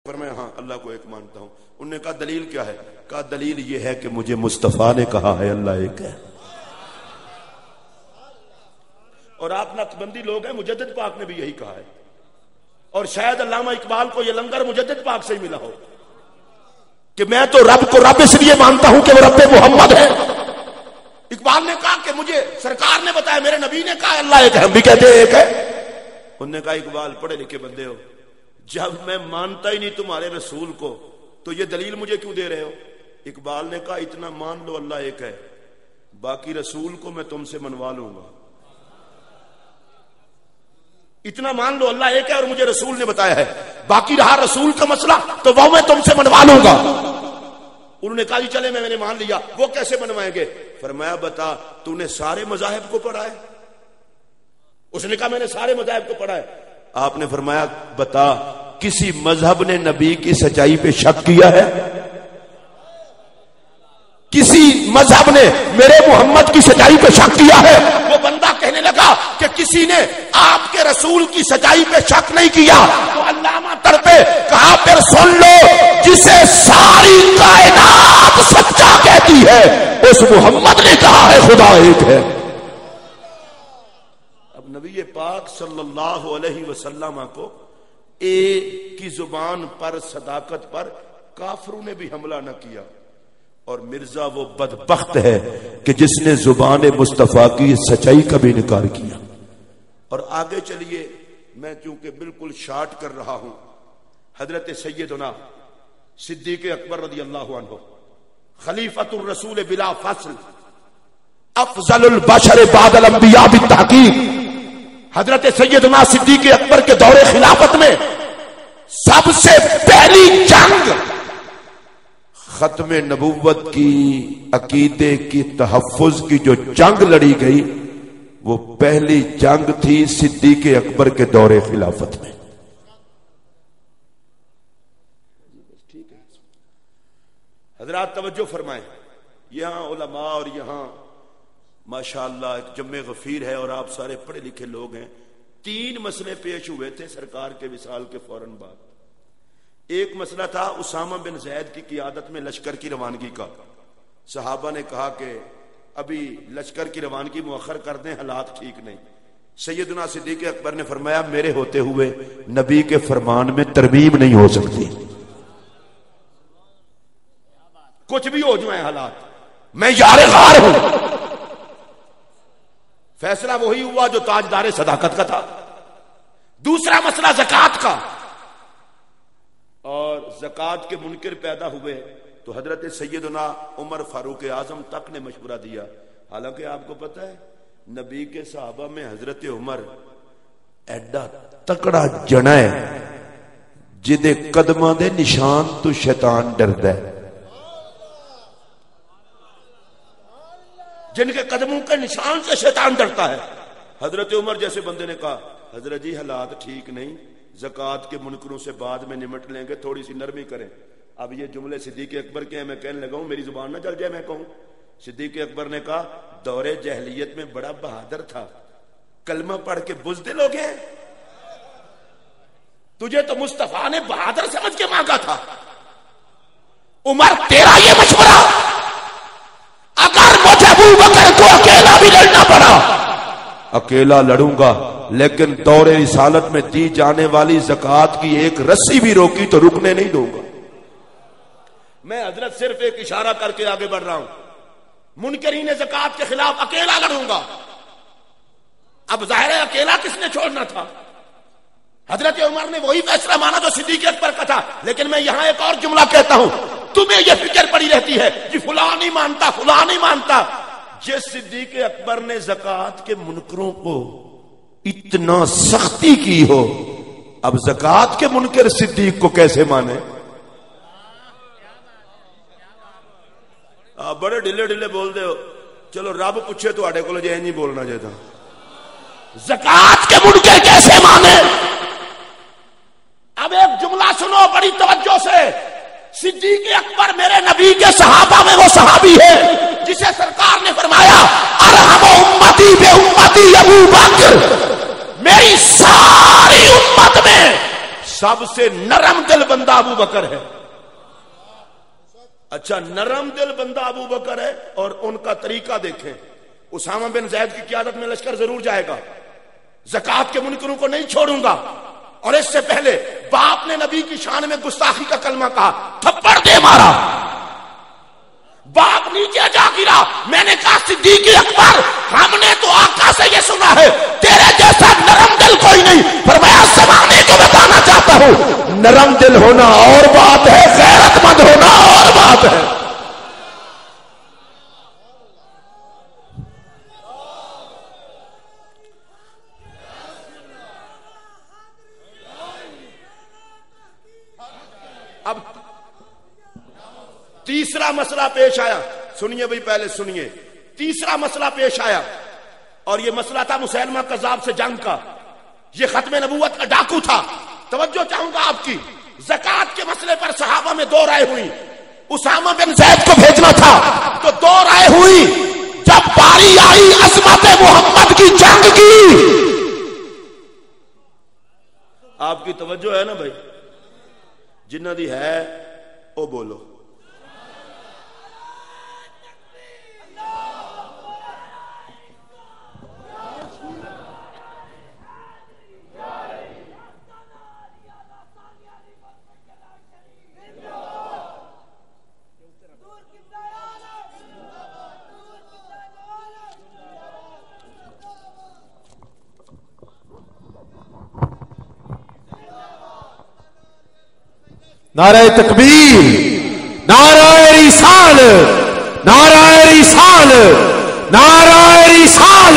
فرمایا ہاں اللہ کو ایک مانتا ہوں. انہوں نے کہا دلیل کیا ہے؟ کہا دلیل یہ ہے کہ مجھے مصطفیٰ نے کہا ہے اللہ ایک ہے. اور آپ نقشبندی لوگ ہیں، مجدد پاک نے بھی یہی کہا ہے، اور شاید علامہ اقبال کو یہ لنگر مجدد پاک سے ہی ملا ہو کہ میں تو رب کو رب اس لیے مانتا ہوں کہ وہ رب محمد ہے. اقبال نے کہا کہ مجھے سرکار نے بتایا، میرے نبی نے کہا اللہ ایک ہے، ہم بھی کہتے ہیں ایک ہے. انہوں نے کہا اقبال پڑھے لکھے بندے ہو، جب میں مانتا ہی نہیں تمہارے رسول کو تو یہ دلیل مجھے کیوں دے رہے ہو؟ اقبال نے کہا اتنا مان لو اللہ ایک ہے، باقی رسول کو میں تم سے منوا لوں گا. اتنا مان لو اللہ ایک ہے اور مجھے رسول نے بتایا ہے، باقی رہا رسول کا مسئلہ تو وہ میں تم سے منوا لوں گا. انہوں نے کہا جی چلے میں نے مان لیا، وہ کیسے منوائیں گے؟ فرمایا بتا تو نے سارے مذاہب کو پڑھا ہے؟ اس نے کہا میں نے سارے مذاہب کو پڑھا ہے. آپ نے فرمایا بتا کسی مذہب نے نبی کی سچائی پہ شک کیا ہے؟ کسی مذہب نے میرے محمد کی سچائی پہ شک کیا ہے؟ وہ بندہ کہنے لگا کہ کسی نے آپ کے رسول کی سچائی پہ شک نہیں کیا. تو علامہ تڑپے، کہا پھر سن لو، جسے ساری کائنات سچا کہتی ہے اس محمد نے کہا ہے خدا ایک ہے. اب نبی پاک صلی اللہ علیہ وسلم کو ایک کی زبان پر صداقت پر کافروں نے بھی حملہ نہ کیا، اور مرزا وہ بدبخت ہے کہ جس نے زبان مصطفیٰ کی سچائی کا بھی انکار کیا. اور آگے چلیے، میں چونکہ بالکل شارٹ کر رہا ہوں، حضرت سیدنا صدیق اکبر رضی اللہ عنہ خلیفۃ الرسول بلا فصل، افضل البشر بعد الانبیاء بالتحقیق، حضرت سیدنا صدیق اکبر کے دور خلافت میں سب سے پہلی جنگ ختم نبوت کی عقیدے کی تحفظ کی جو جنگ لڑی گئی وہ پہلی جنگ تھی صدیق اکبر کے دور خلافت میں. حضرات توجہ فرمائیں، یہاں علماء اور یہاں ماشاءاللہ ایک جمع غفیر ہے اور آپ سارے پڑھے لکھے لوگ ہیں. 3 مسئلے پیش ہوئے تھے سرکار کے وصال کے فوراً بعد. ایک مسئلہ تھا اسامہ بن زید کی قیادت میں لشکر کی روانگی کا. صحابہ نے کہا کہ ابھی لشکر کی روانگی مؤخر کر دیں، حالات ٹھیک نہیں. سیدنا صدیق اکبر نے فرمایا میرے ہوتے ہوئے نبی کے فرمان میں ترمیم نہیں ہو سکتی، کچھ بھی ہو جائیں حالات، میں یار غار ہوں. فیصلہ وہی ہوا جو تاجدار صداقت کا تھا. دوسرا مسئلہ زکوٰۃ کا، اور زکوٰۃ کے منکر پیدا ہوئے تو حضرت سیدنا عمر فاروق اعظم تک نے مشورہ دیا. حالانکہ آپ کو پتہ ہے نبی کے صحابہ میں حضرت عمر ایڈا تکڑا جنا ہے جدے قدماں دے نشان تو شیطان ڈردا ہے، جن کے قدموں کے نشان سے شیطان ڈرتا ہے. حضرت عمر جیسے بندے نے کہا حضرت جی حالات ٹھیک نہیں، زکوٰۃ کے منکروں سے بعد میں نمٹ لیں گے، تھوڑی سی نرمی کریں. اب یہ جملے صدیق اکبر کے ہیں، میں کہنے لگا ہوں میری زبان نہ جل جائے میں کہوں. صدیق اکبر نے کہا دور جہلیت میں بڑا بہادر تھا، کلمہ پڑھ کے بزدل ہو گئے، تجھے تو مصطفیٰ نے بہادر سمجھ کے مانگا تھا. عمر تیرا یہ مشورہ اگر مجھے ابو بکر کو اکیلا بھی لڑنا پڑا اکیلا لڑوں گا، لیکن دور رسالت میں دی جانے والی زکوٰۃ کی ایک رسی بھی روکی تو رکنے نہیں دوں گا. میں حضرت صرف ایک اشارہ کر کے آگے بڑھ رہا ہوں. منکرین زکوٰۃ کے خلاف اکیلا لڑوں گا. اب ظاہر ہے اکیلا کس نے چھوڑنا تھا؟ حضرت عمر نے وہی فیصلہ مانا جو صدیق اکبر کا تھا. لیکن میں یہاں ایک اور جملہ کہتا ہوں، تمہیں یہ فکر پڑی رہتی ہے کہ فلاں نہیں مانتا فلاں نہیں مانتا. جس صدیق اکبر نے زکوٰۃ کے منکروں کو اتنا سختی کی ہو، اب زکوٰۃ کے منکر صدیق کو کیسے مانے؟ آپ بڑے ڈھلے ڈھلے بول دے ہو. چلو رب پوچھے تو آڈے کو لے جائے نہیں بولنا چاہتا. زکوٰۃ کے منکر کیسے مانے؟ اب ایک جملہ سنو بڑی توجہ سے. صدیق اکبر میرے نبی کے صحابہ میں وہ صحابی ہے جسے سرکار نے فرمایا ارحم امتی بے امتی ابو بکر، میری ساری امت میں سب سے نرم دل بندہ ابو بکر ہے. اچھا نرم دل بندہ ابو بکر ہے اور ان کا طریقہ دیکھیں. اسامہ بن زید کی قیادت میں لشکر ضرور جائے گا, زکات کے منکروں کو نہیں چھوڑوں گا. اور اس سے پہلے باپ نے نبی کی شان میں گستاخی کا کلمہ کہا, تھپڑ دے مارا. باپ نیچے جا گرا. میں نے کہا صدیق اکبر, ہم نے تو آقا سے یہ سنا ہے تیرے جیسا نرم دل کوئی نہیں. فرمایا زمانے کو بتانا چاہتا ہوں, نرم دل ہونا اور بات ہے, غیرت مند ہونا اور بات ہے. اب تیسرا مسئلہ پیش آیا, سنیے بھائی پہلے سنیے. تیسرا مسئلہ پیش آیا اور یہ مسئلہ تھا مسیلمہ کذاب سے جنگ کا. یہ ختم نبوت کا ڈاکو تھا. توجہ چاہوں گا آپ کی. زکات کے مسئلے پر صحابہ میں دو رائے ہوئی. اسامہ بن زید کو بھیجنا تھا تو دو رائے ہوئی. جب باری آئی عظمت محمد کی جنگ کی, آپ کی توجہ ہے نا بھائی, جنہ دی ہے او بولو. نعرہ تکبیر, نعرہ رسال, نعرہ رسال, نعرہ رسال,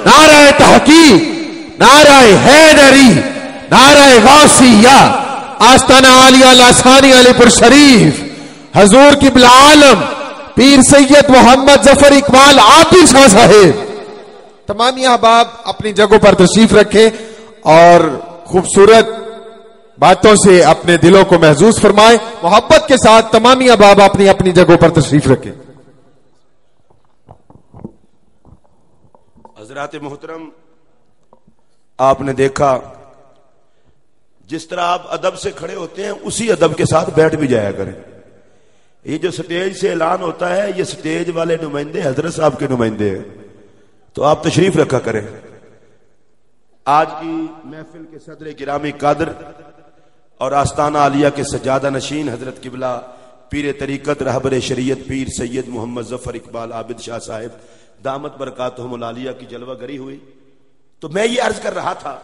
نعرہ تحقیق, نعرہ حیدری, نعرہ غوثیہ. آستانہ عالیہ لاسانی علی پور شریف حضور قبلہ عالم پیر سید محمد ظفر اقبال عاطف شاہ صاحب. تمام احباب اپنی جگہوں پر تشریف رکھیں اور خوبصورت باتوں سے اپنے دلوں کو محظوظ فرمائیں. محبت کے ساتھ تمامی احباب اپنی اپنی جگہوں پر تشریف رکھیں. حضرات محترم, آپ نے دیکھا جس طرح آپ ادب سے کھڑے ہوتے ہیں اسی ادب کے ساتھ بیٹھ بھی جایا کریں. یہ جو سٹیج سے اعلان ہوتا ہے یہ سٹیج والے نمائندے حضرت صاحب کے نمائندے ہیں, تو آپ تشریف رکھا کریں. آج کی محفل کے صدر گرامی قادر اور آستانہ عالیہ کے سجادہ نشین حضرت قبلہ پیر طریقت رہبر شریعت پیر سید محمد ظفر اقبال عابد شاہ صاحب دامت برکاتہم العالیہ کی جلوہ گری ہوئی. تو میں یہ عرض کر رہا تھا,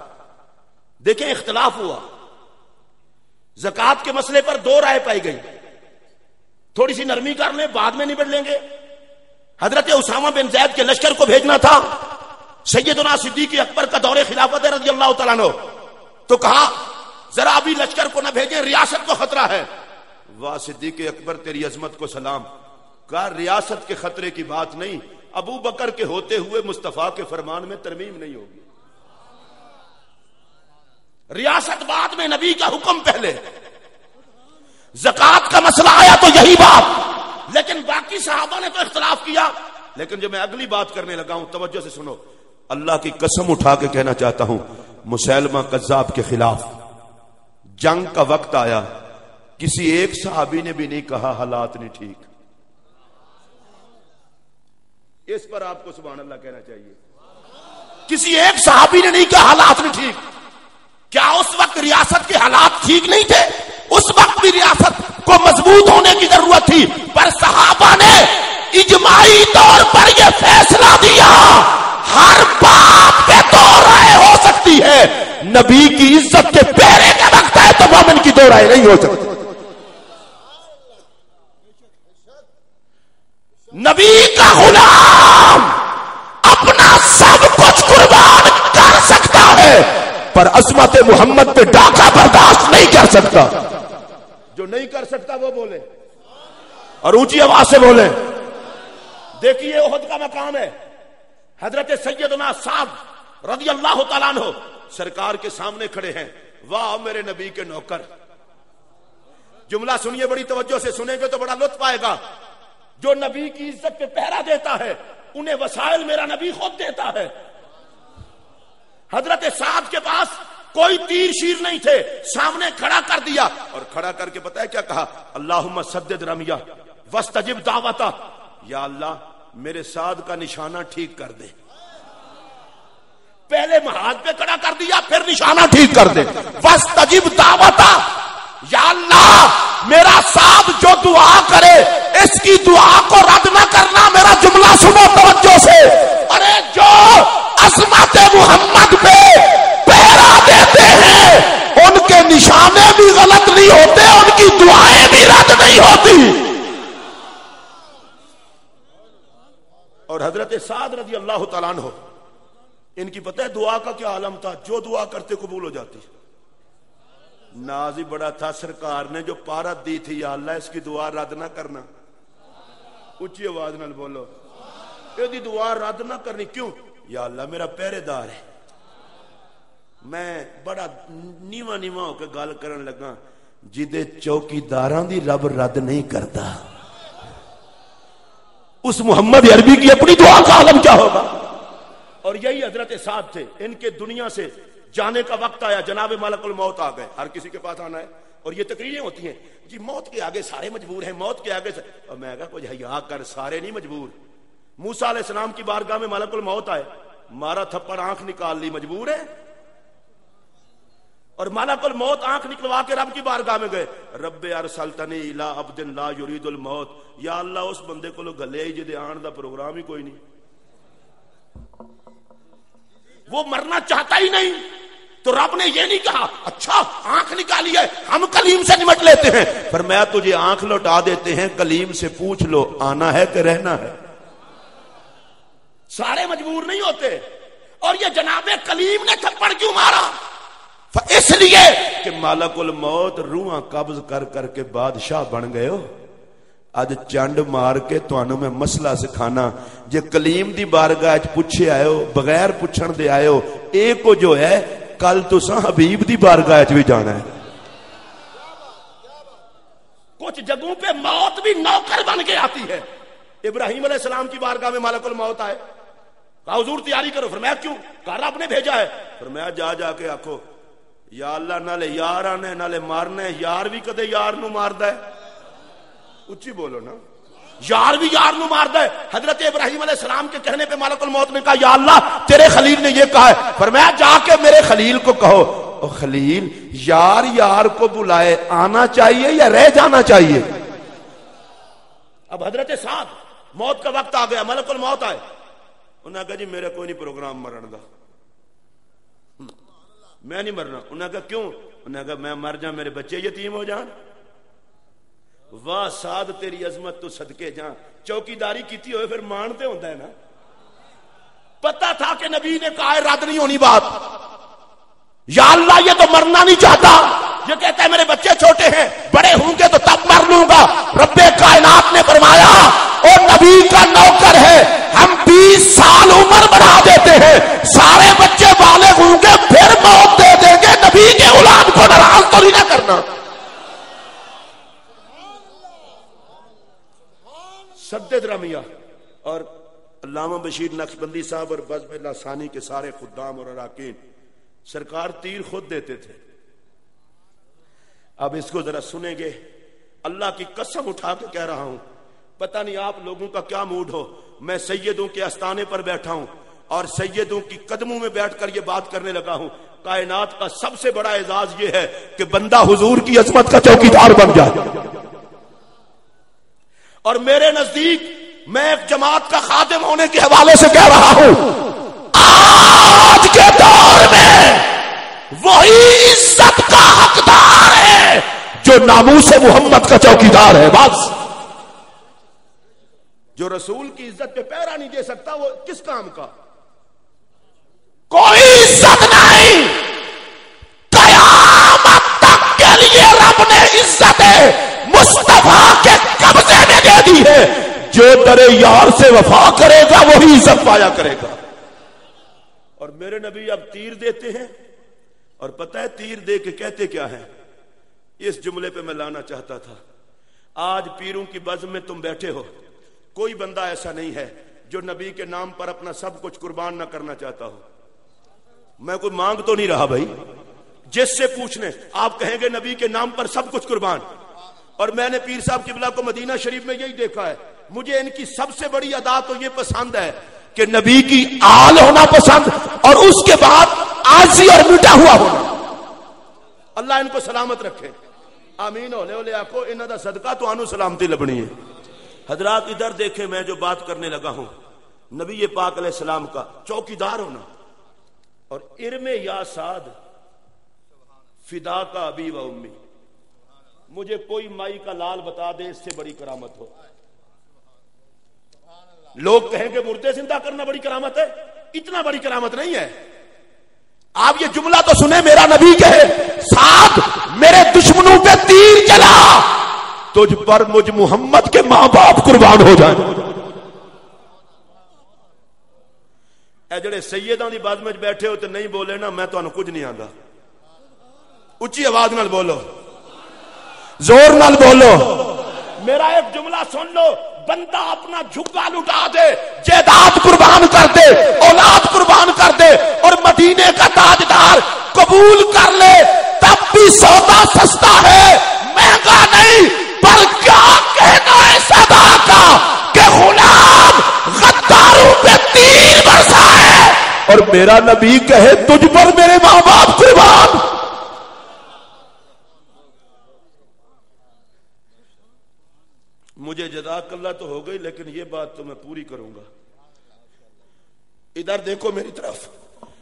دیکھیں اختلاف ہوا, زکات کے مسئلے پر دو رائے پائی گئی. تھوڑی سی نرمی کر لیں, بعد میں نبڑ لیں گے. حضرت اسامہ بن زید کے لشکر کو بھیجنا تھا. سیدنا صدیق اکبر کا دور خلافت رضی اللہ تعالیٰ عنہ, تو کہا ذرا ابھی لشکر کو نہ بھیجیں, ریاست کو خطرہ ہے. واہ صدیق اکبر تیری عظمت کو سلام. کہا ریاست کے خطرے کی بات نہیں, ابو بکر کے ہوتے ہوئے مصطفیٰ کے فرمان میں ترمیم نہیں ہوگی. ریاست بعد میں, نبی کا حکم پہلے. زکات کا مسئلہ آیا تو یہی بات, لیکن باقی صحابہ نے تو اختلاف کیا. لیکن جو میں اگلی بات کرنے لگا ہوں توجہ سے سنو, اللہ کی قسم اٹھا کے کہنا چاہتا ہوں, مسیلمہ کذاب کے خلاف جنگ کا وقت آیا, کسی ایک صحابی نے بھی نہیں کہا حالات نہیں ٹھیک. اس پر آپ کو سبحان اللہ کہنا چاہیے. کسی ایک صحابی نے نہیں کہا حالات نہیں ٹھیک. کیا اس وقت ریاست کے حالات ٹھیک نہیں تھے؟ اس وقت بھی ریاست کو مضبوط ہونے کی ضرورت تھی, پر صحابہ نے اجماعی طور پر یہ فیصلہ دیا ہر بات پہ دو رائے ہو سکتی ہے, نبی کی عزت کے پہرے کا وقت ہے تو مومن کی دو رائے نہیں ہو سکتی. نبی کا غلام اپنا سب کچھ قربان کر سکتا ہے, پر عظمت محمد پہ ڈاکہ برداشت نہیں کر سکتا. جو نہیں کر سکتا وہ بولے اور اونچی آواز سے بولے. دیکھیے احد کا مقام ہے, حضرت سیدنا سعد رضی اللہ تعالیٰ عنہ سرکار کے سامنے کھڑے ہیں. واہ میرے نبی کے نوکر. جملہ سنیے, بڑی توجہ سے سنیں گے تو بڑا لطف آئے گا. جو نبی کی عزت پہ پہرا دیتا ہے انہیں وسائل میرا نبی خود دیتا ہے. حضرت سعد کے پاس کوئی تیر شیر نہیں تھے، سامنے کھڑا کر دیا اور کھڑا کر کے پتہ ہے کیا کہا؟ اللہم سدد رمیہ واستجب دعوتہ، یا اللہ میرے سعد کا نشانہ ٹھیک کر دے. پہلے ہاتھ پہ کھڑا کر دیا، پھر نشانہ ٹھیک کر دے. واستجب دعوتہ، یا اللہ میرا سعد جو دعا کرے اس کی دعا کو رد نہ کرنا. میرا جملہ سنو توجہ سے. ارے جو عظمت محمد پہ پہرا دیتے ہیں ان کے نشانے بھی غلط نہیں ہوتے، ان کی دعائیں بھی رد نہیں ہوتی. اور حضرت سعد رضی اللہ تعالیٰ عنہ، ان کی پتہ ہے دعا کا کیا عالم تھا؟ جو دعا کرتے قبول ہو جاتی. ناز ہی بڑا تھا سرکار نے جو پارت دی تھی، یا اللہ اس کی دعا رد نہ کرنا. اونچی آواز نال بولو، یہ دعا رد نہ کرنی. کیوں؟ یا اللہ میرا پہرے دار ہے. میں بڑا نیواں نیواں ہو کے گل کرن لگا، جدے چوکیداراں دی رب رد نہیں کرتا، اس محمد عربی کی اپنی دعا کا عالم کیا ہوگا. اور یہی حضرت سعد تھے. ان کے دنیا سے جانے کا وقت آیا، جناب ملک الموت آ گئے. ہر کسی کے پاس آنا ہے اور یہ تقریریں ہوتی ہیں جی موت کے آگے سارے مجبور ہیں، موت کے آگے اور میں کہا کچھ حیا کر، سارے نہیں مجبور. موسیٰ علیہ السلام کی بارگاہ میں ملک الموت آئے، مارا تھپڑ، آنکھ نکال لی، مجبور ہے. اور ملک الموت آنکھ نکلوا کے رب کی بارگاہ میں گئے، رب ارسلتنی الی عبد لا یرید الموت، یا اللہ اس بندے کو گلے ہی جدے آن دا پروگرام ہی کوئی نہیں، وہ مرنا چاہتا ہی نہیں. تو رب نے یہ نہیں کہا اچھا آنکھ نکالی ہے ہم کلیم سے نمٹ لیتے ہیں، فرمایا تجھے آنکھ لوٹا دیتے ہیں، کلیم سے پوچھ لو آنا ہے کہ رہنا ہے. سارے مجبور نہیں ہوتے. اور یہ جناب کلیم نے تھپڑ کیوں مارا؟ اس لیے کہ مالک الموت روحاں قبض کر کر کے بادشاہ بن گئے ہو. اج چنڈ مار کے تانوں میں مسئلہ سکھانا، جے کلیم دی بارگاہ وچ پوچھے آئے ہو، بغیر پوچھن دے آئے ہو، ایک کو جو ہے کل تساں حبیب دی بارگاہ وچ بھی جانا ہے. کچھ جگہوں پہ موت بھی نوکر بن کے آتی ہے. ابراہیم علیہ السلام کی بارگاہ میں ملک الموت آئے، کہا حضور تیاری کرو. فرمایا کیوں؟ کہا رب نے بھیجا ہے. فرمایا جا جا کے آکھو یا اللہ نالے یار آنے نالے مارنے، یار بھی کدے یار نو ماردا ہے. اچھی بولو نا، یار بھی یار نو ماردا ہے. حضرت ابراہیم علیہ السلام کے کہنے پہ ملک الموت نے کہا یا اللہ تیرے خلیل نے یہ کہا ہے. فرمایا جا کے میرے خلیل کو کہو او خلیل یار یار کو بلائے آنا چاہیے یا رہ جانا چاہیے. اب حضرت سعد موت کا وقت آ گیا، ملک الموت آئے. انہوں نے کہا جی میرا کوئی نہیں پروگرام مرن دا، میں نہیں مرنا. انہوں نے کہا کیوں؟ انہوں نے کہا میں مر جاؤں میرے بچے یتیم ہو جان. واہ سعد تیری عظمت تو صدقے جان. چوکیداری کیتی ہوئے پھر مانتے ہوتا ہے نا. پتا تھا کہ نبی نے کہا ہے رد نہیں ہونی بات. یا اللہ یہ تو مرنا نہیں چاہتا، یہ کہتا ہے میرے بچے چھوٹے ہیں، بڑے ہوں گے تو تب مر لوں گا. رب کائنات نے فرمایا اور نبی کا نوکر ہے، ہم 20 سال عمر بڑھا دیتے ہیں، سارے بچے بالغ ہوں گے پھر موت دے دیں گے. نبی کے غلام کو ناراض تو نہیں نہ کرنا. سدد رمیہ. اور علامہ بشیر نقشبندی صاحب اور بزم اللہ ثانی کے سارے خدام اور اراکین سرکار تیر خود دیتے تھے. اب اس کو ذرا سنیں گے، اللہ کی قسم اٹھا کے کہہ رہا ہوں، پتہ نہیں آپ لوگوں کا کیا موڈ ہو، میں سیدوں کے آستانے پر بیٹھا ہوں اور سیدوں کی قدموں میں بیٹھ کر یہ بات کرنے لگا ہوں. کائنات کا سب سے بڑا اعزاز یہ ہے کہ بندہ حضور کی عظمت کا چوکیدار بن جائے. اور میرے نزدیک میں ایک جماعت کا خادم ہونے کے حوالے سے کہہ رہا ہوں، آج کے دور میں وہی عزت کا حقدار ہے جو ناموس محمد کا چوکیدار ہے. بس جو رسول کی عزت پہ پیرا نہیں دے سکتا وہ کس کام کا؟ کوئی عزت نہیں. قیامت تک کے لیے رب نے عزت مصطفیٰ کے قبضے میں دے دی ہے. جو تیرے یار سے وفا کرے گا وہی عزت پایا کرے گا. اور میرے نبی اب تیر دیتے ہیں، اور پتہ ہے تیر دے کے کہتے کیا ہے؟ اس جملے پہ میں لانا چاہتا تھا. آج پیروں کی بزم میں تم بیٹھے ہو، کوئی بندہ ایسا نہیں ہے جو نبی کے نام پر اپنا سب کچھ قربان نہ کرنا چاہتا ہو. میں کوئی مانگ تو نہیں رہا بھائی، جس سے پوچھ لیں آپ کہیں گے نبی کے نام پر سب کچھ قربان. اور میں نے پیر صاحب قبلہ کو مدینہ شریف میں یہی دیکھا ہے. مجھے ان کی سب سے بڑی ادا تو یہ پسند ہے کہ نبی کی آل ہونا پسند اور اس کے بعد عاجزی اور مٹا ہوا ہونا. اللہ ان کو سلامت رکھے. آمین. اولے آکو انہاں دا صدقہ تو آنو سلامتی لبنی ہے. حضرات ادھر دیکھیں میں جو بات کرنے لگا ہوں نبی پاک علیہ السلام کا چوکیدار ہونا اور ارم یا سعد فدا کا ابی و امی. مجھے کوئی مائی کا لال بتا دے اس سے بڑی کرامت ہو. لوگ کہیں کہ مردے زندہ کرنا بڑی کرامت ہے. اتنا بڑی کرامت نہیں ہے. آپ یہ جملہ تو سنیں میرا نبی کہے سعد میرے دشمنوں پہ تیر چلا تجھ پر مجھ محمد کے ماں باپ قربان ہو جائیں. اے جڑے سیداں دی بات میں بیٹھے ہو تو نہیں بولے نا میں تو کچھ نہیں آندا. اچھی آواز نال بولو زور نال بولو. میرا ایک جملہ سن لو. بندہ اپنا جھگا لٹا دے جائیداد قربان کر دے اولاد قربان کر دے اور مدینے کا تاجدار قبول کر لے تب بھی سودا سستا ہے مہنگا نہیں. پر کیا کہنا ہے صدا کا کہ غلام غداروں پہ تیر برسا ہے اور میرا نبی کہے تجھ پر میرے ماں باپ قربان. مجھے جزاک اللہ تو ہو گئی لیکن یہ بات تو میں پوری کروں گا. ادھر دیکھو میری طرف.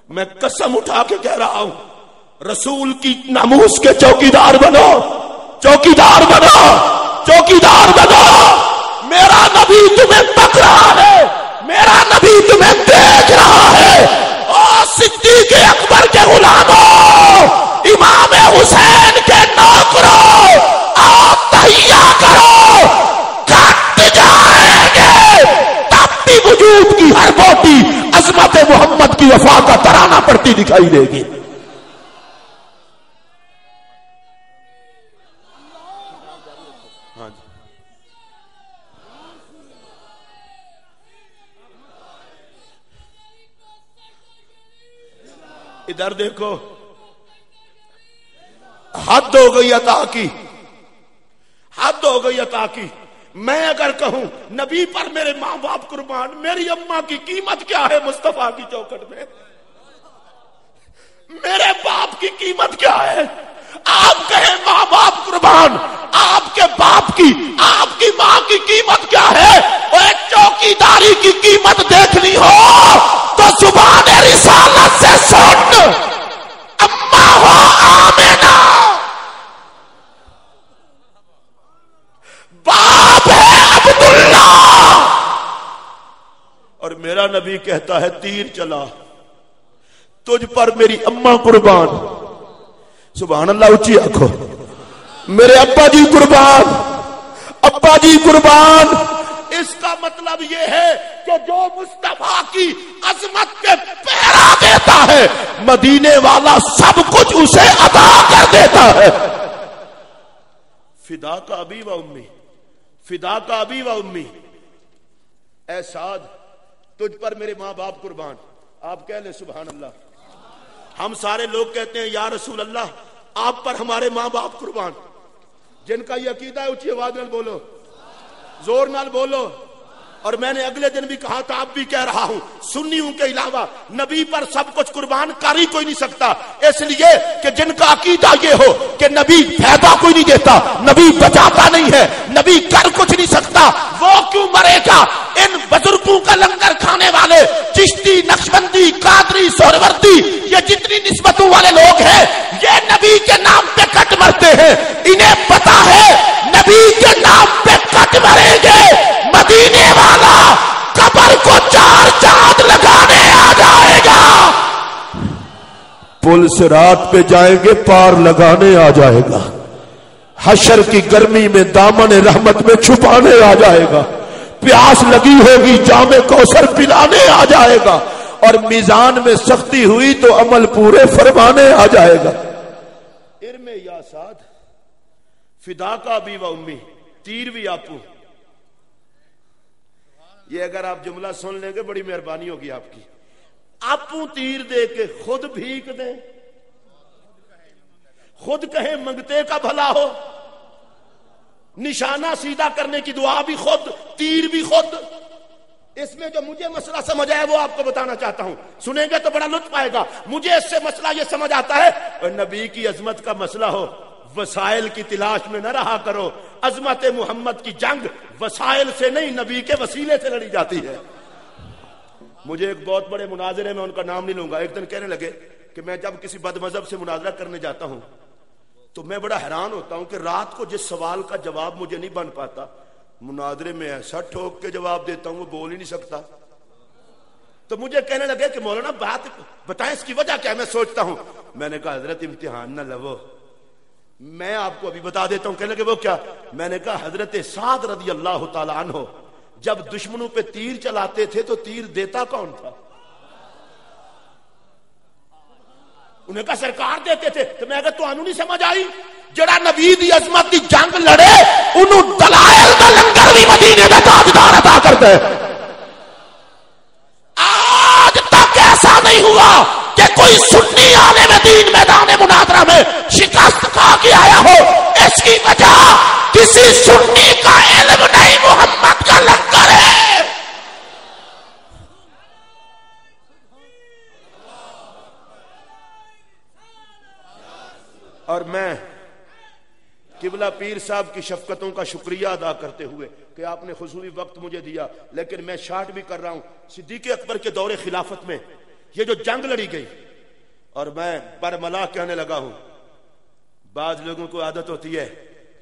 میں قسم اٹھا کے کہہ رہا ہوں رسول کی ناموس کے چوکیدار بنو چوکیدار بنو چوکیدار بنو. میرا نبی تمہیں تک رہا ہے میرا نبی تمہیں دیکھ رہا ہے. او صدیق اکبر کے غلاموں امام حسین کے نوکروں آؤ تہیا کرو. وجود کی ہر بوٹی عظمت محمد کی وفا کا ترانہ پڑتی دکھائی دے گی. ہاں جی. ادھر دیکھو حد ہو گئی عطا کی حد ہو گئی عطا کی. میں اگر کہوں نبی پر میرے ماں باپ قربان میری اماں کی قیمت کیا ہے مصطفیٰ کی چوکھٹ میں میرے باپ کی قیمت کیا ہے. آپ کہیں ماں باپ قربان آپ کے باپ کی آپ کی ماں کی قیمت کیا ہے. اور چوکیداری کی قیمت دیکھنی ہو تو زبان رسالت سے سن. اماں ہو آمینہ باپ ہے عبداللہ اور میرا نبی کہتا ہے تیر چلا تجھ پر میری اماں قربان. سبحان اللہ. اونچی آنکھو. میرے ابا جی قربان ابا جی قربان. اس کا مطلب یہ ہے کہ جو مصطفیٰ کی عظمت کے پیرا دیتا ہے مدینے والا سب کچھ اسے عطا کر دیتا ہے. فدا کا ابی و امی فدا کا ابی و امی. اے سعد تجھ پر میرے ماں باپ قربان. آپ کہہ لیں سبحان اللہ. ہم سارے لوگ کہتے ہیں یا رسول اللہ آپ پر ہمارے ماں باپ قربان. جن کا یہ عقیدہ ہے اونچی آواز نال بولو زور نال بولو. اور میں نے اگلے دن بھی کہا تھا اب بھی کہہ رہا ہوں سنیوں کے علاوہ نبی پر سب کچھ قربان کر ہی کوئی نہیں سکتا. اس لیے کہ جن کا عقیدہ یہ ہو کہ نبی فائدہ کوئی نہیں دیتا نبی بچاتا نہیں ہے نبی کر کچھ نہیں سکتا وہ کیوں مرے گا. ان بزرگوں کا لنگر کھانے والے چشتی نقشبندی قادری سہروردی یہ جتنی نسبتوں والے لوگ ہیں یہ نبی کے نام پہ کٹ مرتے ہیں. انہیں پتا ہے نبی کے نام پہ کٹ مریں گے مدینے والا قبر کو 4 چاند لگانے آ جائے گا. پل صراط پہ جائیں گے پار لگانے آ جائے گا. حشر کی گرمی میں دامن رحمت میں چھپانے آ جائے گا. پیاس لگی ہوگی جام کوثر پلانے آ جائے گا. اور میزان میں سختی ہوئی تو عمل پورے فرمانے آ جائے گا. ارم یا سعد فدا کا ابی و امی. تیر بھی آپو. یہ اگر آپ جملہ سن لیں گے بڑی مہربانی ہوگی آپ کی. آپو تیر دے کے خود بھیک دیں خود کہیں منگتے کا بھلا ہو، نشانہ سیدھا کرنے کی دعا بھی خود، تیر بھی خود. اس میں جو مجھے مسئلہ سمجھ آیا وہ آپ کو بتانا چاہتا ہوں، سنیں گے تو بڑا لطف آئے گا. مجھے اس سے مسئلہ یہ سمجھ آتا ہے، اور نبی کی عظمت کا مسئلہ ہو، وسائل کی تلاش میں نہ رہا کرو. عظمت محمد کی جنگ وسائل سے نہیں، نبی کے وسیلے سے لڑی جاتی ہے. مجھے ایک بہت بڑے مناظرے میں، ان کا نام نہیں لوں گا، ایک دن کہنے لگے کہ میں جب کسی بد مذہب سے مناظرہ کرنے جاتا ہوں تو میں بڑا حیران ہوتا ہوں کہ رات کو جس سوال کا جواب مجھے نہیں بن پاتا، مناظرے میں ایسا ٹھوک کے جواب دیتا ہوں وہ بول ہی نہیں سکتا. تو مجھے کہنے لگے کہ مولانا بات بتائیں اس کی وجہ کیا ہے. میں سوچتا ہوں، میں نے کہا حضرت امتحان نہ لو، میں آپ کو ابھی بتا دیتا ہوں. کہنے لگے وہ کیا؟ میں نے کہا حضرت سعد رضی اللہ تعالی عنہ جب دشمنوں پہ تیر چلاتے تھے تو تیر دیتا کون تھا؟ انہیں کہا سرکار دیتے تھے. تو میں کہا تو انہوں نہیں سمجھ آئی، جڑا نبی دی عظمت دی جنگ لڑے انہوں دلائل دا لنگر بھی مدینے دا تاجدار عطا کرتا ہے. آج تک ایسا نہیں ہوا کہ کوئی سنی عالم دین میدان مناظرہ میں شکست کھا کے آیا ہو. اس کی وجہ کسی سنی کا علم نہیں، محمد کا لنگر ہے. اور میں قبلہ پیر صاحب کی شفقتوں کا شکریہ ادا کرتے ہوئے کہ آپ نے خصوصی وقت مجھے دیا، لیکن میں شارٹ بھی کر رہا ہوں. صدیق اکبر کے دور خلافت میں یہ جو جنگ لڑی گئی، اور میں برملا کہنے لگا ہوں، بعض لوگوں کو عادت ہوتی ہے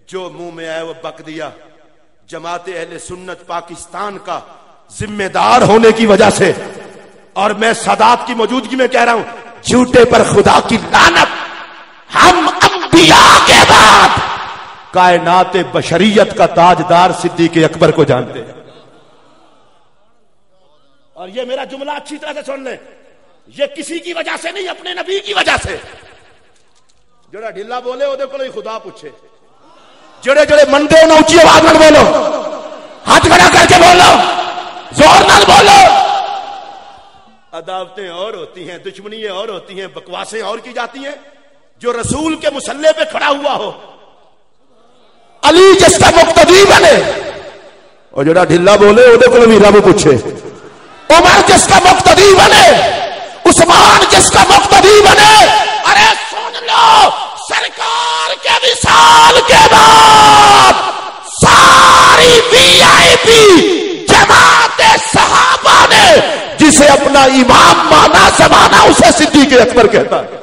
جو منہ میں آئے وہ بک دیا. جماعت اہل سنت پاکستان کا ذمہ دار ہونے کی وجہ سے، اور میں سادات کی موجودگی میں کہہ رہا ہوں، جھوٹے پر خدا کی لعنت. ہم انبیاء کے بعد کائنات بشریت کا تاجدار صدیق اکبر کو جانتے ہیں. اور یہ میرا جملہ اچھی طرح سے سن لیں، یہ کسی کی وجہ سے نہیں، اپنے نبی کی وجہ سے. جڑا ڈھلا بولے وہ دیکھو خدا پوچھے، جڑے جڑے مندے انہیں اونچی آواز میں بولو، ہاتھ کھڑا کر کے بولو، زور نال بولو. عداوتیں اور ہوتی ہیں، دشمنیاں اور ہوتی ہیں، بکواسیں اور کی جاتی ہیں. جو رسول کے مسلح پہ کھڑا ہوا ہو، علی جس کا مقتدی بنے، اور جڑا ڈھلا بولے وہ دیکھو بھی رب پوچھے. عمر جس کا مقتدی بنے، عثمان جس کا مقتدی بنے. ارے سن لو، سرکار کے وصال کے بعد ساری وی آئی پی جماعت صحابہ نے جسے اپنا امام مانا زمانہ اسے صدیق اکبر کہتا ہے.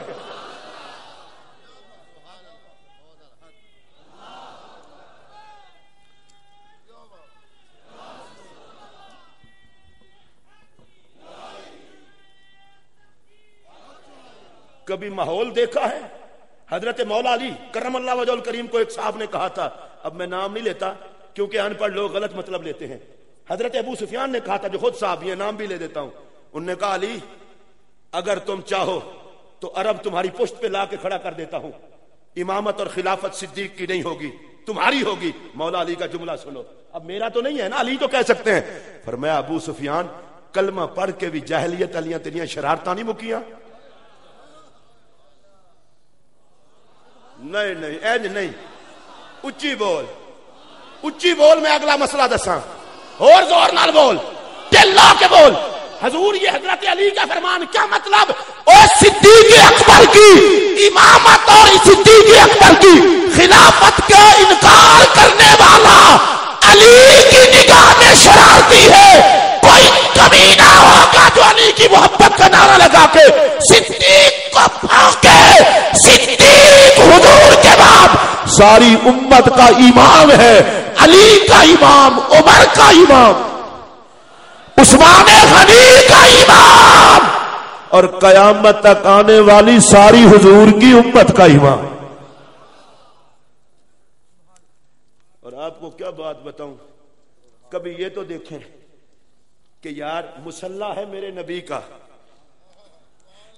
کبھی ماحول دیکھا ہے؟ حضرت مولا علی کرم اللہ وجہ الکریم کو ایک صاحب نے کہا تھا، اب میں نام نہیں لیتا کیونکہ ان پڑھ لوگ غلط مطلب لیتے ہیں. حضرت ابو سفیان نے کہا تھا، جو خود صاحب یہ نام بھی لے دیتا ہوں، انہوں نے کہا علی اگر تم چاہو تو عرب تمہاری پشت پہ لا کے کھڑا کر دیتا ہوں، امامت اور خلافت صدیق کی نہیں ہوگی، تمہاری ہوگی. مولا علی کا جملہ سنو، اب میرا تو نہیں ہے نا، علی تو کہہ سکتے ہیں. فرمایا ابو سفیان کلمہ پڑھ کے بھی جاہلیت علیاں تیریاں شرارتاں نہیں مکیاں. نہیں نہیں اینج نہیں، اچھی بول، اچھی بول. میں اگلا مسئلہ دساں، اور زور نال بول، دل لا کے بول. حضور یہ حضرت علی کا فرمان کیا مطلب؟ اور صدیق اکبر کی امامت اور صدیق اکبر کی خلافت کا انکار کرنے والا علی کی نگاہ میں شرارتی ہے. کوئی کمینہ ہوگا جو علی کی محبت کا نعرہ لگا کے صدیق کو پھونکے. صدیق حضور کے بعد ساری امت کا امام ہے، علی کا امام، عمر کا امام، عثمان غنی کا امام، اور قیامت تک آنے والی ساری حضور کی امت کا امام. اور آپ کو کیا بات بتاؤں، کبھی یہ تو دیکھیں کہ یار مسلح ہے میرے نبی کا،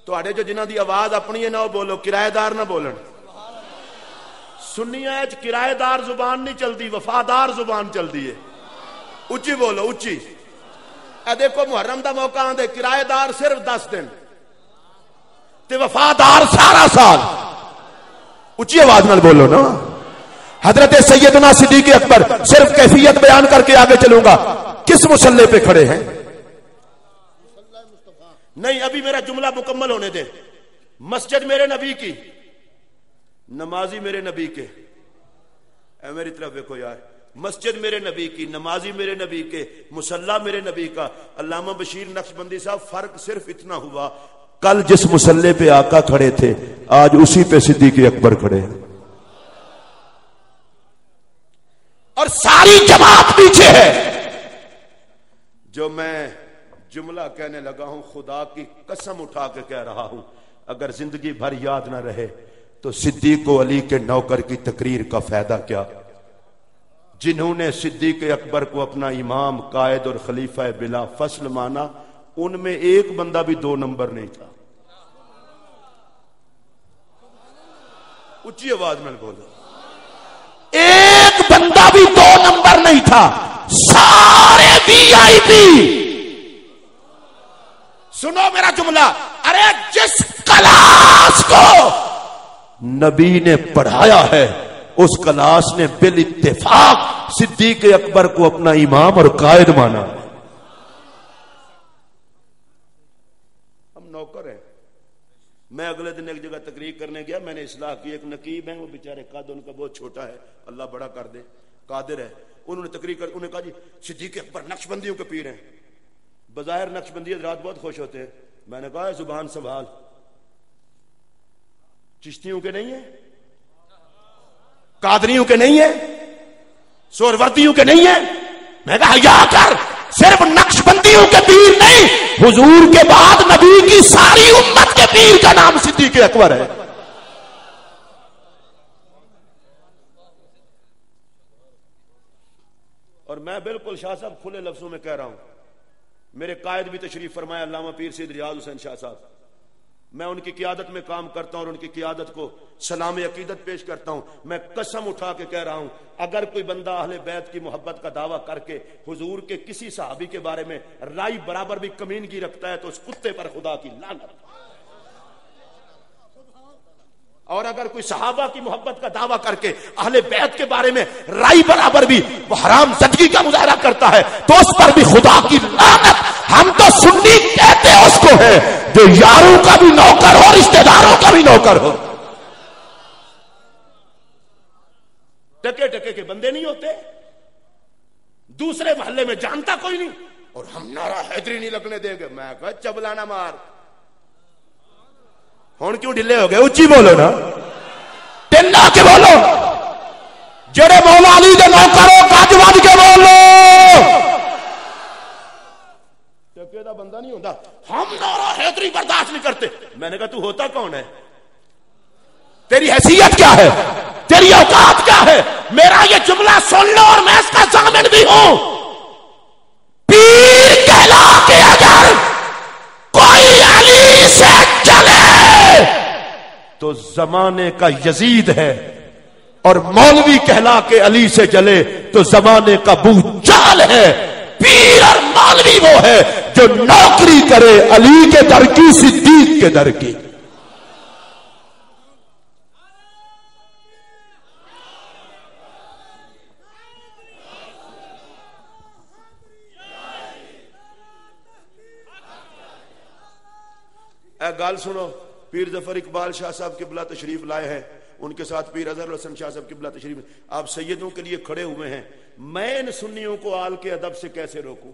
تو آڑے جو جنہ دی آواز اپنی ہے نہ وہ بولو، کرایہ دار نہ بولن. سنیاں اچ کرایہ دار زبان نہیں چلتی، وفادار زبان چلتی ہے. اچھی بولو، اچھی. اے دیکھو محرم دا موقع آندے، کرایہ دار صرف 10 دن تے وفادار سارا سال. اونچی آواز نال بولو نا. حضرت سیدنا صدیق اکبر صرف کیفیت بیان کر کے آگے چلوں گا. کس مصلی پہ کھڑے ہیں؟ نہیں ابھی میرا جملہ مکمل ہونے دے. مسجد میرے نبی کی، نمازی میرے نبی کے. اے میری طرف دیکھو یار، مسجد میرے نبی کی، نمازی میرے نبی کے، مصلی میرے نبی کا. علامہ بشیر نقشبندی صاحب فرق صرف اتنا ہوا، کل جس مصلی پہ آقا کھڑے تھے آج اسی پہ صدیق اکبر کھڑے ہیں، اور ساری جماعت پیچھے ہے. جو میں جملہ کہنے لگا ہوں خدا کی قسم اٹھا کے کہہ رہا ہوں، اگر زندگی بھر یاد نہ رہے تو صدیق و علی کے نوکر کی تقریر کا فائدہ کیا؟ جنہوں نے صدیق اکبر کو اپنا امام، قائد اور خلیفہ بلا فصل مانا، ان میں ایک بندہ بھی 2 نمبر نہیں تھا. اونچی آواز میں بولو، ایک بندہ بھی 2 نمبر نہیں تھا، سارے وی آئی پی. سنو میرا جملہ. ارے جس کلاس کو نبی نے پڑھایا ہے اس کلاس نے بالاتفاق صدیق اکبر کو اپنا امام اور قائد مانا. ہم نوکر ہیں. میں اگلے دن ایک جگہ تقریر کرنے گیا، میں نے اصلاح کی. ایک نقیب ہیں، وہ بیچارے قد ان کا بہت چھوٹا ہے، اللہ بڑا کر دے، قادر ہے. انہوں نے تقریر کر، انہوں نے کہا جی صدیق اکبر نقشبندیوں کے پیر ہیں. بظاہر نقشبندی حضرات بہت خوش ہوتے ہیں. میں نے کہا زبان سنبھال، چشتیوں کے نہیں ہیں، قادریوں کے نہیں ہیں، سہروردیوں کے نہیں ہیں. میں کہا حیا کر، صرف نقشبندیوں کے پیر نہیں، حضور کے بعد نبی کی ساری امت کے پیر کا نام صدیق اکبر ہے. اور میں بالکل شاہ صاحب کھلے لفظوں میں کہہ رہا ہوں، میرے قائد بھی تشریف فرمایا علامہ پیر سید ریاض حسین شاہ صاحب. میں ان کی قیادت میں کام کرتا ہوں اور ان کی قیادت کو سلام عقیدت پیش کرتا ہوں. میں قسم اٹھا کے کہہ رہا ہوں، اگر کوئی بندہ اہل بیت کی محبت کا دعویٰ کر کے حضور کے کسی صحابی کے بارے میں رائے برابر بھی کمینگی رکھتا ہے تو اس کتے پر خدا کی لعنت. اور اگر کوئی صحابہ کی محبت کا دعویٰ کر کے اہل بیت کے بارے میں رائے برابر بھی وہ حرام زدگی کا مظاہرہ کرتا ہے تو اس پر بھی خدا کی لعنت. ہم تو سنی کہتے ہیں اس کو ہے جو یاروں کا بھی نوکر ہو، رشتہ داروں کا بھی نوکر ہو. ٹکے ٹکے کے بندے نہیں ہوتے، دوسرے محلے میں جانتا کوئی نہیں، اور ہم نعرہ حیدری نہیں لگنے دیں گے. میں کہا چبلانا مار. ہون کیوں ڈھلے ہو گئے؟ اونچی بولو نا، ٹلا کے بولو. جڑے مولا علی دے نوکر ہو گج وج کے بولو. ٹکے دا بندہ نہیں ہوتا، ہم نعرہ حیدری برداشت نہیں کرتے. میں نے کہا تو ہوتا کون ہے؟ تیری حیثیت کیا ہے؟ تیری اوقات کیا ہے؟ میرا یہ جملہ سن لو اور میں اس کا ضامن بھی ہوں. پیر کہلا کے اگر کوئی علی سے چلے تو زمانے کا یزید ہے، اور مولوی کہلا کے علی سے جلے تو زمانے کا ابو جہل ہے. پیر اور مولوی وہ ہے جو نوکری کرے علی کے در کی، صدیق کے در کی. اے گال سنو، پیر ظفر اقبال شاہ صاحب قبلہ تشریف لائے ہیں، ان کے ساتھ پیر اظہر الحسن شاہ صاحب قبلہ تشریف. آپ سیدوں کے لیے کھڑے ہوئے ہیں، میں ان سنیوں کو آل کے ادب سے کیسے روکوں؟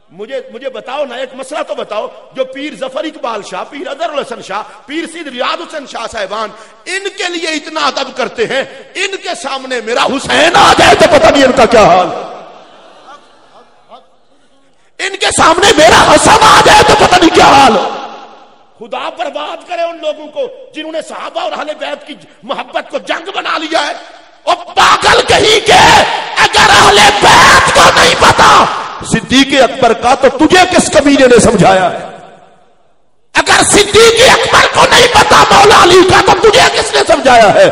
مجھے بتاؤ نا، ایک مسئلہ تو بتاؤ. جو پیر ظفر اقبال شاہ، پیر اظہر الحسن شاہ، پیر سید ریاض حسین شاہ صاحبان ان کے لیے اتنا ادب کرتے ہیں، ان کے سامنے میرا حسین آ جائے تو پتہ نہیں ان کا کیا حال. ان کے سامنے میرا حسن آ جائے تو پتہ نہیں کیا حال. خدا برباد کرے ان لوگوں کو جنہوں نے صحابہ اور اہل بیت کی محبت کو جنگ بنا لیا ہے. او پاگل کہیں کے، اگر اہل بیت کو نہیں پتا صدیق اکبر کا تو تجھے کس کمینے نے سمجھایا ہے؟ اگر صدیق اکبر کو نہیں پتا مولا علی کا تو تجھے کس نے سمجھایا ہے؟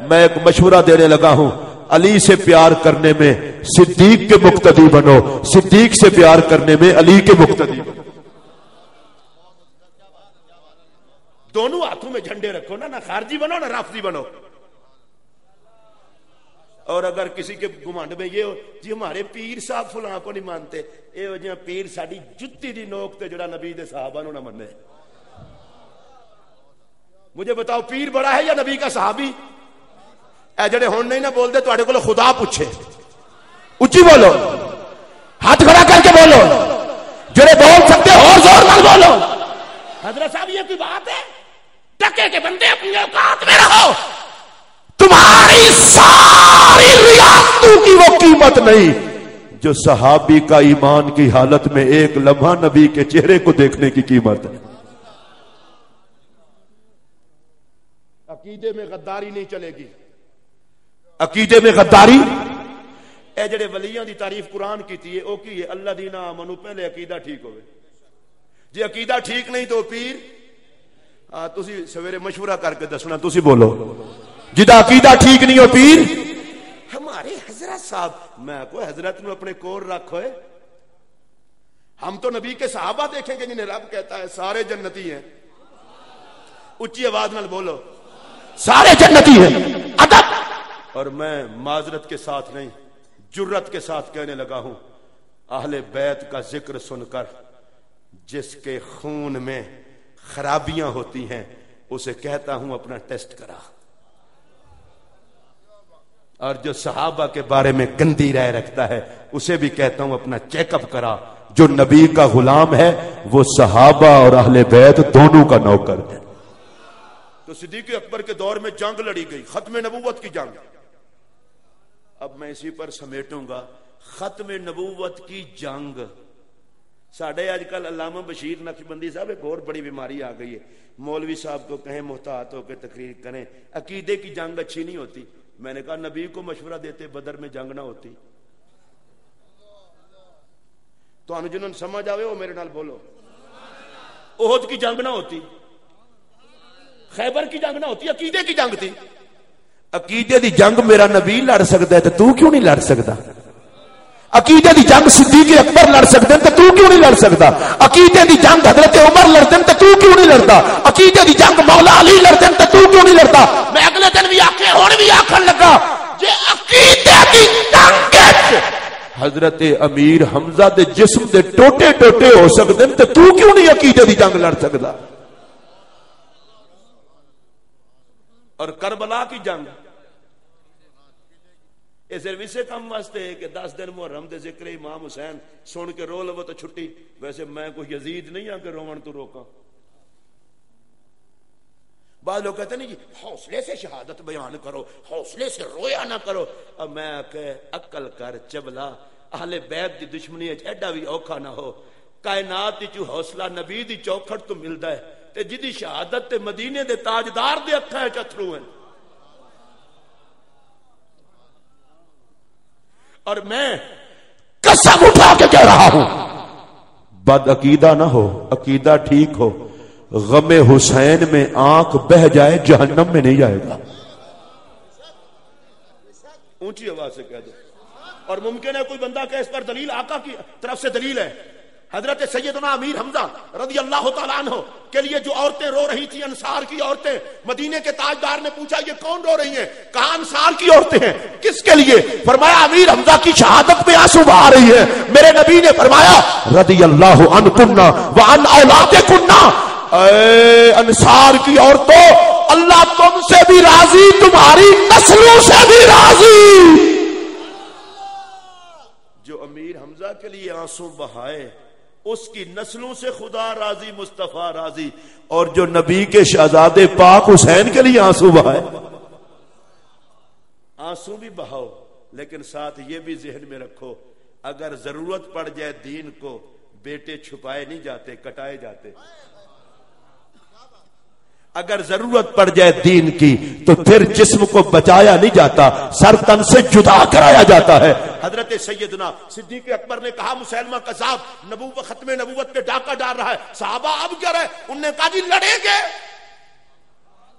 میں ایک مشورہ دینے لگا ہوں، علی سے پیار کرنے میں صدیق کے مقتدی بنو، صدیق سے پیار کرنے میں علی کے مقتدی بنو. دونوں ہاتھوں میں جھنڈے رکھو نا خارجی بنو نہ رافضی بنو. اور اگر کسی کے گمانڈ میں یہ ہو جی ہمارے پیر صاحب فلاں کو نہیں مانتے، اے ہو جی پیر ساڈی جتی دی نوک تے جڑا نبی دے صحابہ نو نہ منے. مجھے بتاؤ پیر بڑا ہے یا نبی کا صحابی؟ اے جڑے ہن نہیں نہ بول دے تواڈے کول خدا پوچھے. اچھی بولو، ہاتھ کھڑا کر کے بولو، جڑے بول سکتے اور زور نال بولو. حضرت صاحب یہ کوئی بات ہے؟ ٹکے کے بندے اپنی اوقات میں رہو. تمہاری ساری ریاستوں کی وہ قیمت نہیں جو صحابی کا ایمان کی حالت میں ایک لمحہ نبی کے چہرے کو دیکھنے کی قیمت ہے. عقیدے میں غداری نہیں چلے گی. عقیدے میں غداری. اے جڑے ولیاں دی تعریف قرآن کیتی ہے او کی ہے اللہ دینا آمنو پہلے عقیدہ ٹھیک ہوئے. جی عقیدہ ٹھیک نہیں تو پیر تسی سویرے مشورہ کر کے دسنا. تسی بولو جدا عقیدہ ٹھیک نہیں ہو پیر. ہمارے حضرت صاحب میں کوئی حضرت نو اپنے کور رکھ ہوئے. ہم تو نبی کے صحابہ دیکھیں گے جنہیں رب کہتا ہے سارے جنتی ہیں. اچھی آواز نال بولو سارے جنتی ہیں. ادب. اور میں معذرت کے ساتھ نہیں جرت کے ساتھ کہنے لگا ہوں اہل بیت کا ذکر سن کر جس کے خون میں خرابیاں ہوتی ہیں اسے کہتا ہوں اپنا ٹیسٹ کرا. اور جو صحابہ کے بارے میں گندی رائے رکھتا ہے اسے بھی کہتا ہوں اپنا چیک اپ کرا. جو نبی کا غلام ہے وہ صحابہ اور اہل بیت دونوں کا نوکر ہے. تو صدیق اکبر کے دور میں جنگ لڑی گئی ختم نبوت کی جنگ. اب میں اسی پر سمیٹوں گا ختم نبوت کی جنگ. ساڑھے آج کل علامہ بشیر نقشبندی صاحب ایک اور بڑی بیماری آ گئی ہے. مولوی صاحب کو کہیں محتاط ہو کے تقریر کریں عقیدے کی جنگ اچھی نہیں ہوتی. میں نے کہا نبی کو مشورہ دیتے بدر میں جنگ نہ ہوتی. تو انو جنہوں نے سمجھ آوے وہ میرے نال بولو. احد کی جنگ نہ ہوتی، خیبر کی جنگ نہ ہوتی، عقیدے کی جنگ تھی. عقیدے دی جنگ میرا نبی لڑ سکتا ہے تو کیوں نہیں لڑ سکتا؟ عقیدے دی جنگ صدیق اکبر لڑ سکتے ہیں تو کیوں نہیں لڑ سکتا؟ عقیدے دی جنگ حضرت عمر لڑتے ہیں تو کیوں نہیں لڑتا؟ عقیدے دی جنگ مولا علی لڑتے ہیں تو کیوں نہیں لڑتا؟ میں اگلے دن بھی آکھے ہون بھی آکھن لگا جے عقیدے دی جنگ حضرت امیر حمزہ دے جسم دے ٹوٹے ٹوٹے ہو سکتے ہیں تو کیوں نہیں عقیدے دی جنگ لڑ سکتا؟ اور کربلا کی جنگ یہ صرف اسے کم واسطے ہے کہ 10 دن محرم دے ذکر امام حسین سن کے رو لو تو چھٹی. ویسے میں کوئی یزید نہیں ہوں کہ رومن تو روکا. بعض لوگ کہتے ہیں جی حوصلے سے شہادت بیان کرو حوصلے سے رویا نہ کرو. اب میں کہ عقل کر چبلا اہل بیت دی دشمنی ایڈا بھی اوکھا نہ ہو. کائنات دی حوصلہ نبی دی چوکھٹ تو ملدا ہے تے جدی شہادت تے مدینے دے تاجدار دے اکھاں وچ اتھرو ہیں. اور میں قسم اٹھا کے کہہ رہا ہوں بد عقیدہ نہ ہو عقیدہ ٹھیک ہو. غم حسین میں آنکھ بہ جائے جہنم میں نہیں جائے گا. اونچی آواز سے کہہ دو. اور ممکن ہے کوئی بندہ کہ اس پر دلیل آقا کی طرف سے دلیل ہے. حضرت سیدنا امیر حمزہ رضی اللہ تعالیٰ عنہ کے لیے جو عورتیں رو رہی تھی انصار کی عورتیں مدینے کے تاجدار نے پوچھا یہ کون رو رہی ہیں؟ کہا انصار کی عورتیں ہیں. کس کے لیے؟ فرمایا امیر حمزہ کی شہادت میں آنسو بہا رہی ہے. میرے نبی نے فرمایا رضی اللہ عنکن وعن اولادکن اے انصار کی عورتوں اللہ تم سے بھی راضی تمہاری نسلوں سے بھی راضی. جو امیر حمزہ کے لیے آنسو بہائے اس کی نسلوں سے خدا راضی مصطفیٰ راضی. اور جو نبی کے شہزادے پاک حسین کے لیے آنسو بہائے آنسو بھی بہاؤ لیکن ساتھ یہ بھی ذہن میں رکھو اگر ضرورت پڑ جائے دین کو بیٹے چھپائے نہیں جاتے کٹائے جاتے. اگر ضرورت پڑ جائے دین کی تو پھر جسم کو بچایا نہیں جاتا سر تن سے جدا کرایا جاتا ہے. حضرت سیدنا صدیق اکبر نے کہا مسلمہ کذاب نبوت ختم نبوت پہ ڈاکہ ڈال رہا ہے. صحابہ اب کیا رہے؟ انہوں نے کہا جی لڑیں گے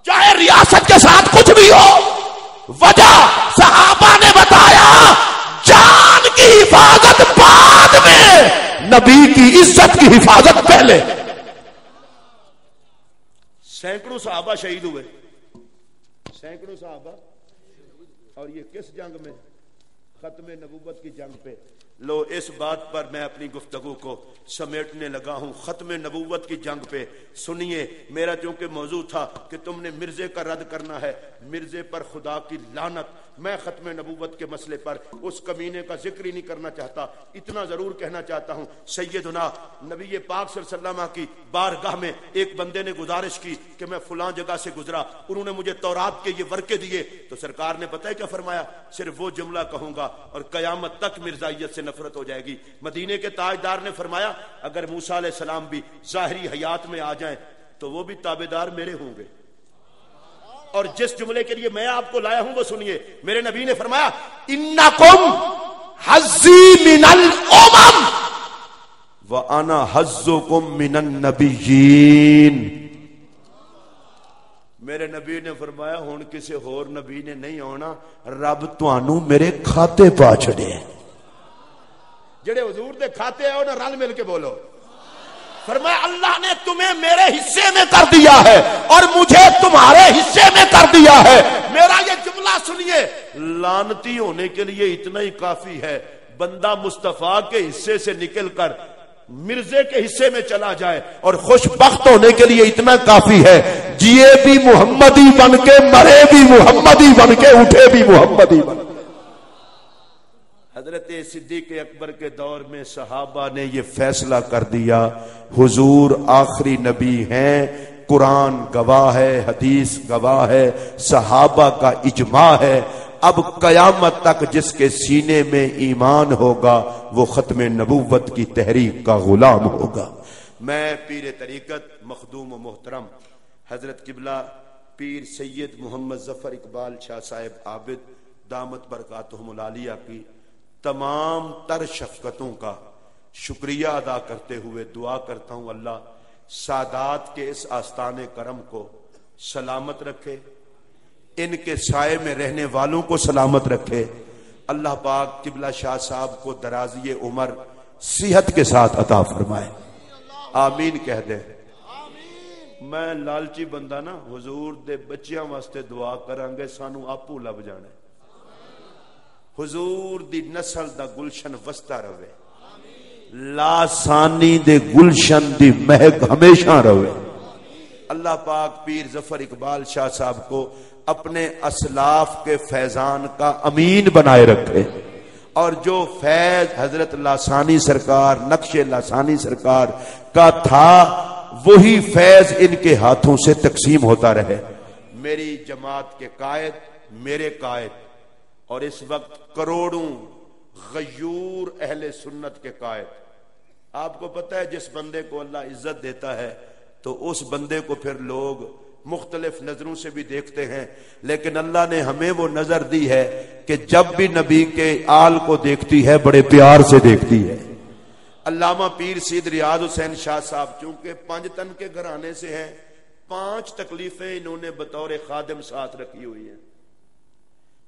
چاہے ریاست کے ساتھ کچھ بھی ہو. وجہ صحابہ نے بتایا جان کی حفاظت بعد میں نبی کی عزت کی حفاظت پہلے. سینکڑوں صحابہ شہید ہوئے، سینکڑوں صحابہ، اور یہ کس جنگ میں؟ ختم نبوت کی جنگ پہ۔ لو اس بات پر میں اپنی گفتگو کو سمیٹنے لگا ہوں، ختم نبوت کی جنگ پہ۔ سنیے، میرا چونکہ موضوع تھا کہ تم نے مرزے کا رد کرنا ہے، مرزے پر خدا کی لعنت۔ میں ختم نبوت کے مسئلے پر اس کمینے کا ذکر ہی نہیں کرنا چاہتا، اتنا ضرور کہنا چاہتا ہوں، سیدنا نبی پاک صلی اللہ علیہ وسلم کی بارگاہ میں ایک بندے نے گزارش کی کہ میں فلاں جگہ سے گزرا، انہوں نے مجھے تورات کے یہ ورقے دیے، تو سرکار نے پتہ ہے کیا فرمایا؟ صرف وہ جملہ کہوں گا اور قیامت تک مرزائیت سے نفرت ہو جائے گی۔ مدینے کے تاجدار نے فرمایا اگر موسیٰ علیہ السلام بھی ظاہری حیات میں آ جائیں تو وہ بھی تابعدار میرے ہوں گے۔ اور جس جملے کے لیے میں آپ کو لایا ہوں وہ سنیے، میرے نبی نے فرمایا انکم حظی من الامم وانا حظکم من النبیین۔ میرے نبی نے فرمایا ہن کسی اور نبی نے نہیں ہونا، رب تانوں میرے کھاتے پا چھڑے، جڑے حضور دے کھاتے آؤ نا رل مل کے بولو۔ فرمایا اللہ نے تمہیں میرے حصے میں کر دیا ہے اور مجھے تمہارے حصے میں کر دیا ہے۔ میرا یہ جملہ سنیے، لعنتی ہونے کے لیے اتنا ہی کافی ہے، بندہ مصطفیٰ کے حصے سے نکل کر مرزے کے حصے میں چلا جائے، اور خوش بخت ہونے کے لیے اتنا کافی ہے، جیے بھی محمدی بن کے، مرے بھی محمدی بن کے، اٹھے بھی محمدی بن کے۔ حضرت صدیق اکبر کے دور میں صحابہ نے یہ فیصلہ کر دیا حضور آخری نبی ہیں، قرآن گواہ ہے، حدیث گواہ ہے، صحابہ کا اجماع ہے، اب قیامت تک جس کے سینے میں ایمان ہوگا وہ ختم نبوت کی تحریک کا غلام ہوگا۔ میں پیر طریقت مخدوم و محترم حضرت قبلہ پیر سید محمد ظفر اقبال شاہ صاحب عابد دامت برکاتہم العالیہ کی تمام تر شفقتوں کا شکریہ ادا کرتے ہوئے دعا کرتا ہوں اللہ سادات کے اس آستان کرم کو سلامت رکھے، ان کے سائے میں رہنے والوں کو سلامت رکھے۔ اللہ پاک قبلہ شاہ صاحب کو درازی عمر صحت کے ساتھ عطا فرمائے، آمین کہہ دے۔ میں لالچی بندہ نا، حضور دے بچیاں واسطے دعا کریں گے سانو آپو لب جانے، حضور دی نسل دا گلشن وستا رہے، لاسانی دے گلشن دی مہک ہمیشہ رہے۔ اللہ پاک پیر ظفر اقبال شاہ صاحب کو اپنے اسلاف کے فیضان کا امین بنائے رکھے، اور جو فیض حضرت لاسانی سرکار، نقش لاسانی سرکار کا تھا وہی فیض ان کے ہاتھوں سے تقسیم ہوتا رہے۔ میری جماعت کے قائد، میرے قائد، اور اس وقت کروڑوں غیور اہل سنت کے قائد، آپ کو پتہ ہے جس بندے کو اللہ عزت دیتا ہے تو اس بندے کو پھر لوگ مختلف نظروں سے بھی دیکھتے ہیں، لیکن اللہ نے ہمیں وہ نظر دی ہے کہ جب بھی نبی کے آل کو دیکھتی ہے بڑے پیار سے دیکھتی ہے۔ علامہ پیر سید ریاض حسین شاہ صاحب چونکہ پنجتن کے گھرانے سے ہیں، 5 تکلیفیں انہوں نے بطور خادم ساتھ رکھی ہوئی ہیں۔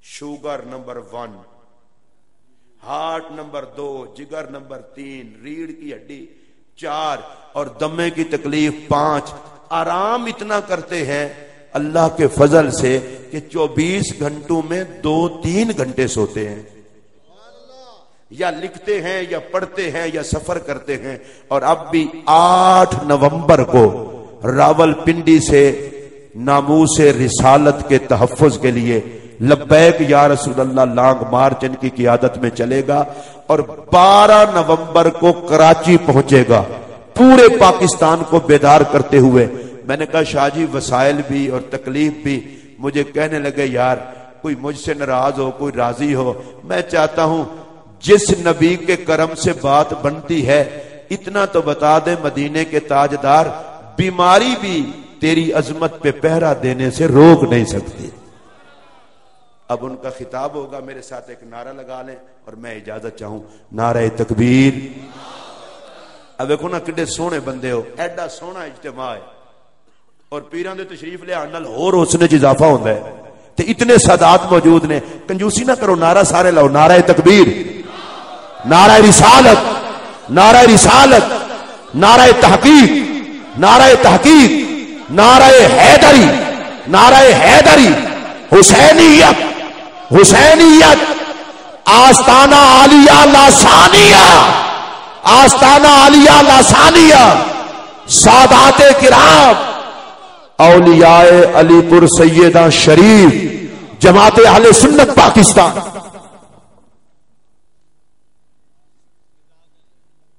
شوگر نمبر 1، ہارٹ نمبر 2، جگر نمبر 3، ریڑھ کی ہڈی 4 اور دمے کی تکلیف 5۔ آرام اتنا کرتے ہیں اللہ کے فضل سے کہ 24 گھنٹوں میں 2-3 گھنٹے سوتے ہیں، یا لکھتے ہیں یا پڑھتے ہیں یا سفر کرتے ہیں۔ اور اب بھی 8 نومبر کو راول پنڈی سے ناموس رسالت کے تحفظ کے لیے لبیک یا رسول اللہ لانگ مارچ ان کی قیادت میں چلے گا، اور 12 نومبر کو کراچی پہنچے گا پورے پاکستان کو بیدار کرتے ہوئے۔ میں نے کہا شاہ جی وسائل بھی اور تکلیف بھی، مجھے کہنے لگے یار کوئی مجھ سے ناراض ہو کوئی راضی ہو، میں چاہتا ہوں جس نبی کے کرم سے بات بنتی ہے اتنا تو بتا دے مدینے کے تاجدار بیماری بھی تیری عظمت پہ پہرا دینے سے روک نہیں سکتی۔ اب ان کا خطاب ہوگا، میرے ساتھ ایک نعرہ لگا لیں اور میں اجازت چاہوں، نعرہ تکبیر۔ اب دیکھو نا کڈے سونے بندے ہو، ایڈا سونا اجتماع ہے، اور پیران دے تشریف لے آنال اور اس نے اضافہ ہوتا ہے تے اتنے سادات موجود نے، کنجوسی نہ کرو، نعرہ سارے لاؤ، نعرہ تکبیر، نعرہ رسالت، نعرہ رسالت، نعرہ تحقیق، نعرہ تحقیق، نعرہ حیدری، نعرہ حیدری، حسینیت، حسینیت، آستانہ عالیہ لاسانیہ، آستانہ عالیہ لاسانیہ، سادات کرام، اولیاء علی پور سیدہ شریف، جماعت اہل سنت پاکستان۔